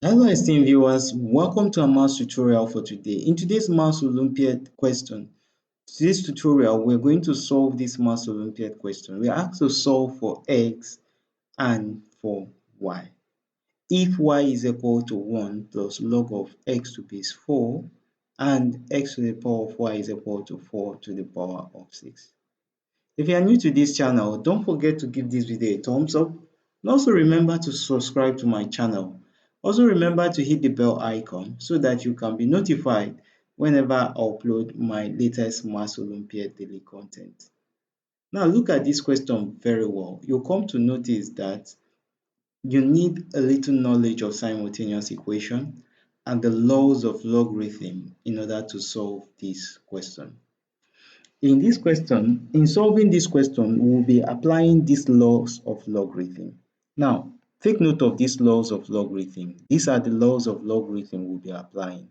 Hello esteemed viewers, welcome to our maths tutorial for today. In today's maths Olympiad question, today's tutorial we're going to solve this maths Olympiad question. We are asked to solve for x and for y. If y is equal to 1 plus log of x to base 4 and x to the power of y is equal to 4 to the power of 6. If you are new to this channel, don't forget to give this video a thumbs up and also remember to subscribe to my channel. Also remember to hit the bell icon so that you can be notified whenever I upload my latest Maths Olympiad daily content. Now look at this question very well. You'll come to notice that you need a little knowledge of simultaneous equation and the laws of logarithm in order to solve this question. In solving this question, we will be applying these laws of logarithm. Now, take note of these laws of logarithm. These are the laws of logarithm we'll be applying.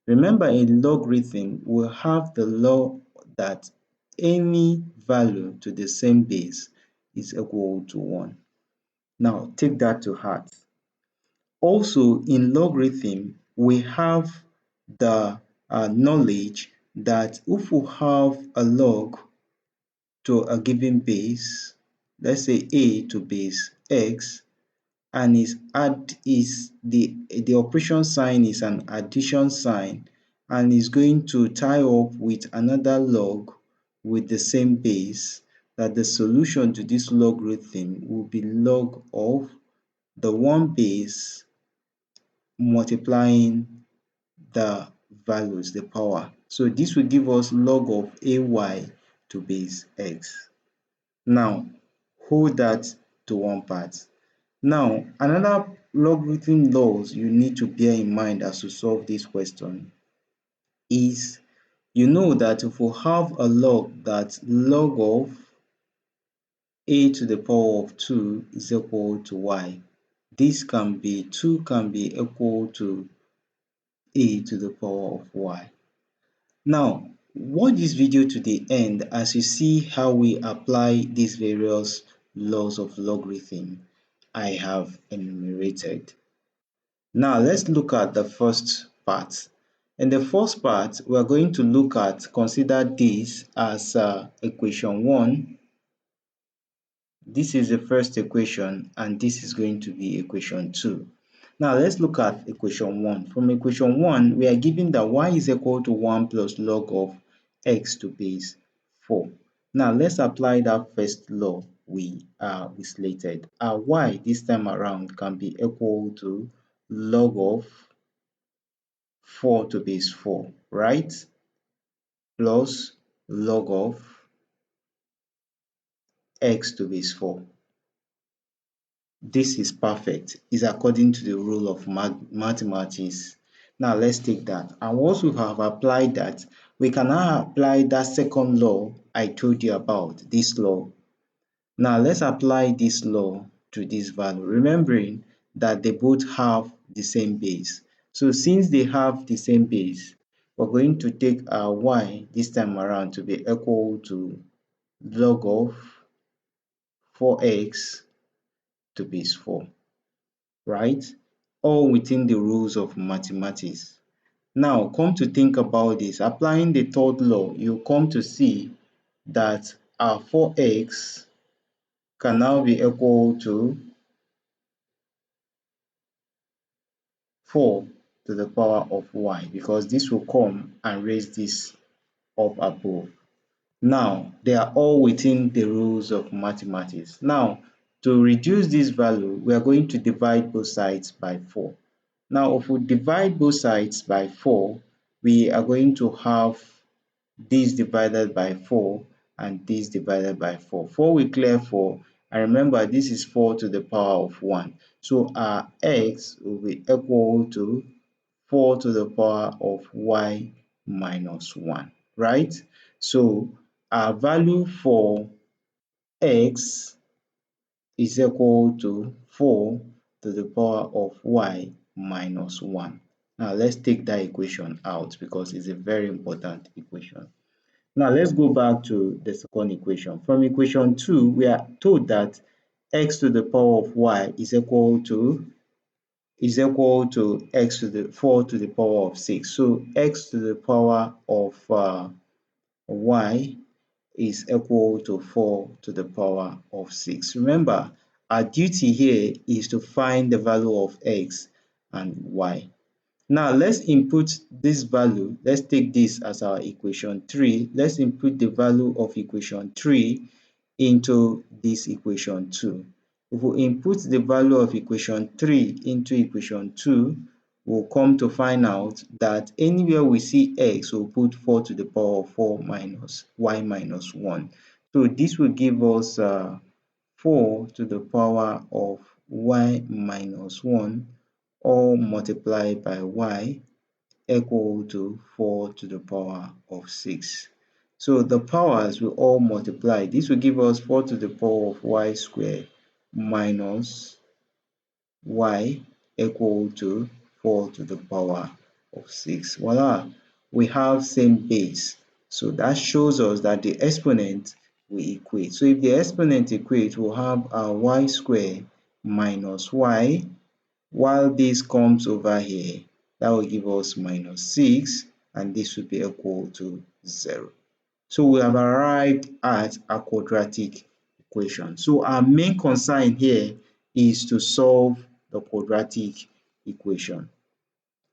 Remember, in logarithm, we'll have the law that any value to the same base is equal to 1. Now, take that to heart. Also, in logarithm, we have the knowledge that if we have a log to a given base, let's say a to base x, and the operation sign is an addition sign and is going to tie up with another log with the same base, that the solution to this logarithm will be log of the one base multiplying the values, the power. So this will give us log of ay to base x. Now, hold that to one part. Now, another logarithm laws you need to bear in mind as you solve this question is, you know that if we have a log that log of a to the power of 2 is equal to y, this can be 2 can be equal to a to the power of y. Now, watch this video to the end as you see how we apply these various laws of logarithm I have enumerated. Now, let's look at the first part. In the first part, we are going to consider this as equation 1. This is the first equation, and this is going to be equation 2. Now, let's look at equation 1. From equation 1, we are given that y is equal to 1 plus log of x to base 4. Now, let's apply that first law we slated. Our y this time around can be equal to log of 4 to base 4, right? Plus log of x to base 4. This is perfect. It's according to the rule of mathematics. Now let's take that. And once we have applied that, we can now apply that second law I told you about, this law. Now let's apply this law to this value, remembering that they both have the same base. So since they have the same base, we're going to take our y this time around to be equal to log of 4x to base 4, right? All within the rules of mathematics. Now, come to think about this. Applying the third law, you come to see that our 4x can now be equal to 4 to the power of y, because this will come and raise this up above. Now, they are all within the rules of mathematics. Now, to reduce this value, we are going to divide both sides by 4. Now, if we divide both sides by 4, we are going to have this divided by 4 and this divided by 4. 4 will clear 4, and remember this is 4 to the power of 1. So our x will be equal to 4 to the power of y minus 1, right? So our value for x is equal to 4 to the power of y minus 1. Now let's take that equation out because it's a very important equation. Now let's go back to the second equation. From equation 2, we are told that x to the power of y is equal to is equal to x to the 4 to the power of 6. So x to the power of y is equal to 4 to the power of 6. Remember, our duty here is to find the value of x and y. Now let's input this value. Let's take this as our equation 3. Let's input the value of equation 3 into this equation 2. If we input the value of equation 3 into equation 2, we'll come to find out that anywhere we see x, we'll put 4 to the power of 4 minus y minus 1. So this will give us 4 to the power of y minus 1, all multiplied by y, equal to 4 to the power of 6. So the powers will all multiply. This will give us 4 to the power of y squared minus y equal to 4 to the power of 6. Voila, we have same base. So that shows us that the exponent will equate. So if the exponent equates, we'll have our y squared minus y, while this comes over here, that will give us minus 6, and this will be equal to 0. So we have arrived at a quadratic equation. So our main concern here is to solve the quadratic equation.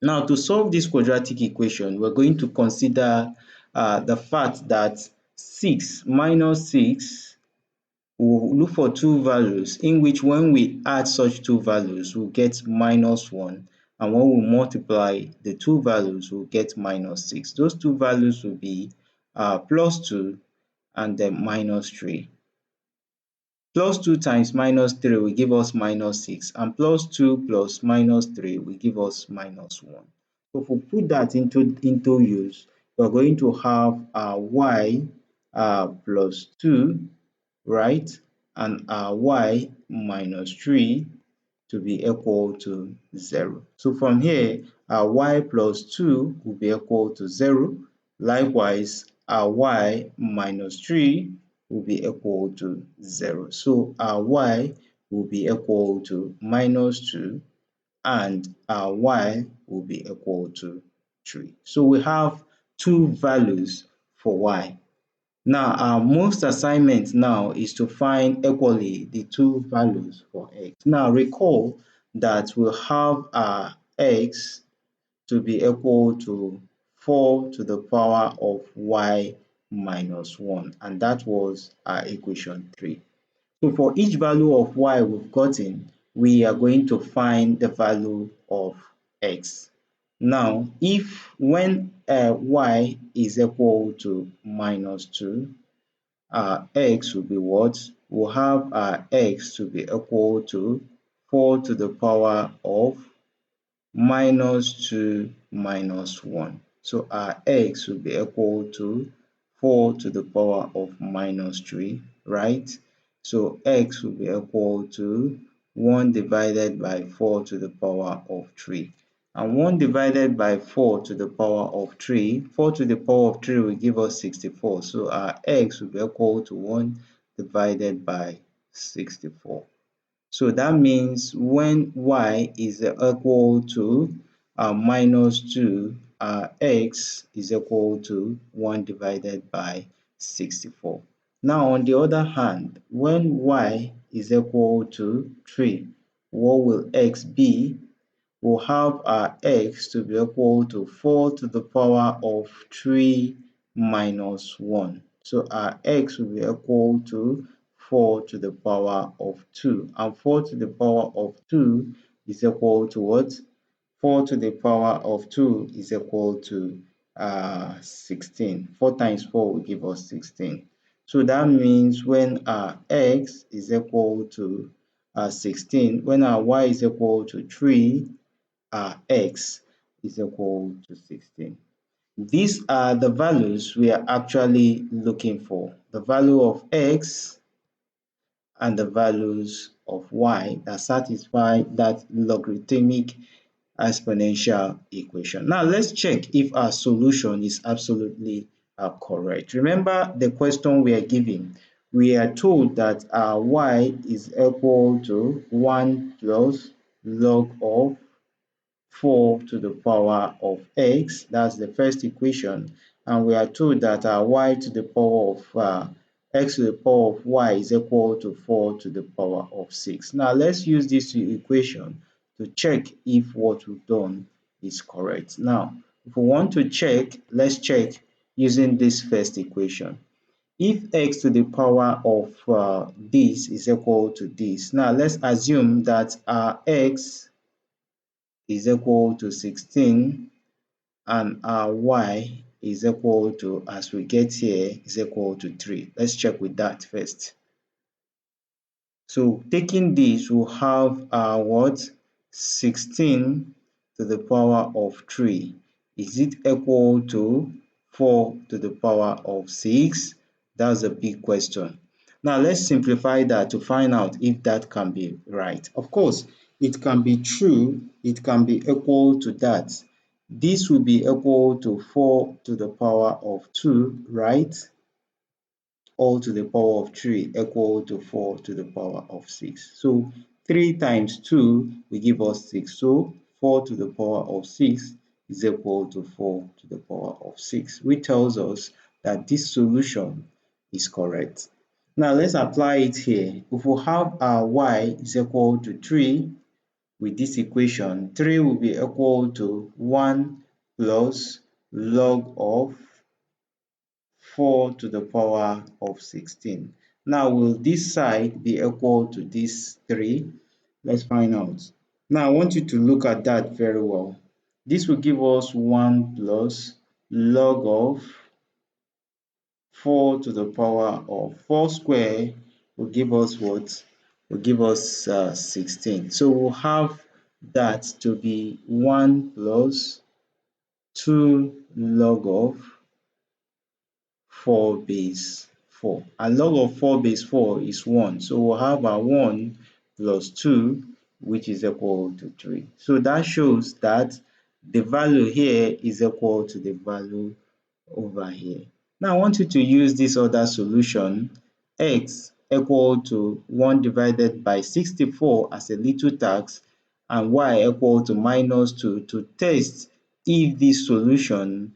Now, to solve this quadratic equation, we're going to consider the fact that 6 minus 6, we'll look for two values in which when we add such two values, we'll get minus 1. And when we multiply the two values, we'll get minus 6. Those two values will be plus 2 and then minus 3. Plus 2 times minus 3 will give us minus 6, and plus 2 plus minus 3 will give us minus 1. So if we put that into use, we're going to have y plus 2, right, and y minus 3 to be equal to 0. So from here, y plus 2 will be equal to 0. Likewise, y minus 3 will be equal to 0. So y will be equal to minus 2, and y will be equal to 3. So we have two values for y. Now, our most assignment now is to find equally the two values for x. Now, recall that we'll have our x to be equal to 4 to the power of y minus 1, and that was our equation 3. So for each value of y we've gotten, we are going to find the value of x. Now, if when y is equal to minus 2, x will be what? We'll have x to be equal to 4 to the power of minus 2 minus 1. So our x will be equal to 4 to the power of minus 3, right? So x will be equal to 1 divided by 4 to the power of 3. And 1 divided by 4 to the power of 3, 4 to the power of 3 will give us 64. So our x will be equal to 1 divided by 64. So that means when y is equal to minus 2, x is equal to 1 divided by 64. Now, on the other hand, when y is equal to 3, what will x be? We'll have our x to be equal to 4 to the power of 3 minus 1. So our x will be equal to 4 to the power of 2. And 4 to the power of 2 is equal to what? 4 to the power of 2 is equal to 16. 4 times 4 will give us 16. So that means when our x is equal to 16, when our y is equal to 3, x is equal to 16. These are the values we are actually looking for. The value of x and the values of y that satisfy that logarithmic exponential equation. Now let's check if our solution is absolutely correct. Remember the question we are given. We are told that our y is equal to 1 plus log of 4 to the power of x. That's the first equation. And we are told that y to the power of x to the power of y is equal to 4 to the power of 6. Now let's use this equation to check if what we've done is correct. Now, if we want to check, let's check using this first equation. If x to the power of this is equal to this, now let's assume that our x is equal to 16 and our y is equal to, as we get here, is equal to 3. Let's check with that first. So taking this, we'll have what? 16 to the power of 3. Is it equal to 4 to the power of 6? That's a big question. Now let's simplify that to find out if that can be right. Of course, it can be true, it can be equal to that. This will be equal to 4 to the power of 2, right? All to the power of 3 equal to 4 to the power of 6. So 3 times 2 will give us 6. So 4 to the power of 6 is equal to 4 to the power of 6, which tells us that this solution is correct. Now let's apply it here. If we have our y is equal to 3 with this equation, 3 will be equal to 1 plus log of 4 to the power of 16. Now, will this side be equal to this 3? Let's find out. Now, I want you to look at that very well. This will give us 1 plus log of 4 to the power of 4 square will give us what? Will give us 16. So, we'll have that to be 1 plus 2 log of 4 base 4. And log of 4 base 4 is 1. So we'll have a 1 plus 2, which is equal to 3. So that shows that the value here is equal to the value over here. Now I want you to use this other solution, x equal to 1 divided by 64 as a little task and y equal to minus 2 to test if this solution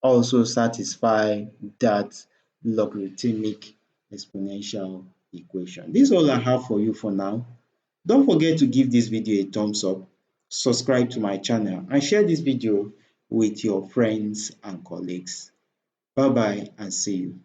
also satisfy that logarithmic exponential equation. This is all I have for you for now. Don't forget to give this video a thumbs up, subscribe to my channel, and share this video with your friends and colleagues. Bye bye and see you.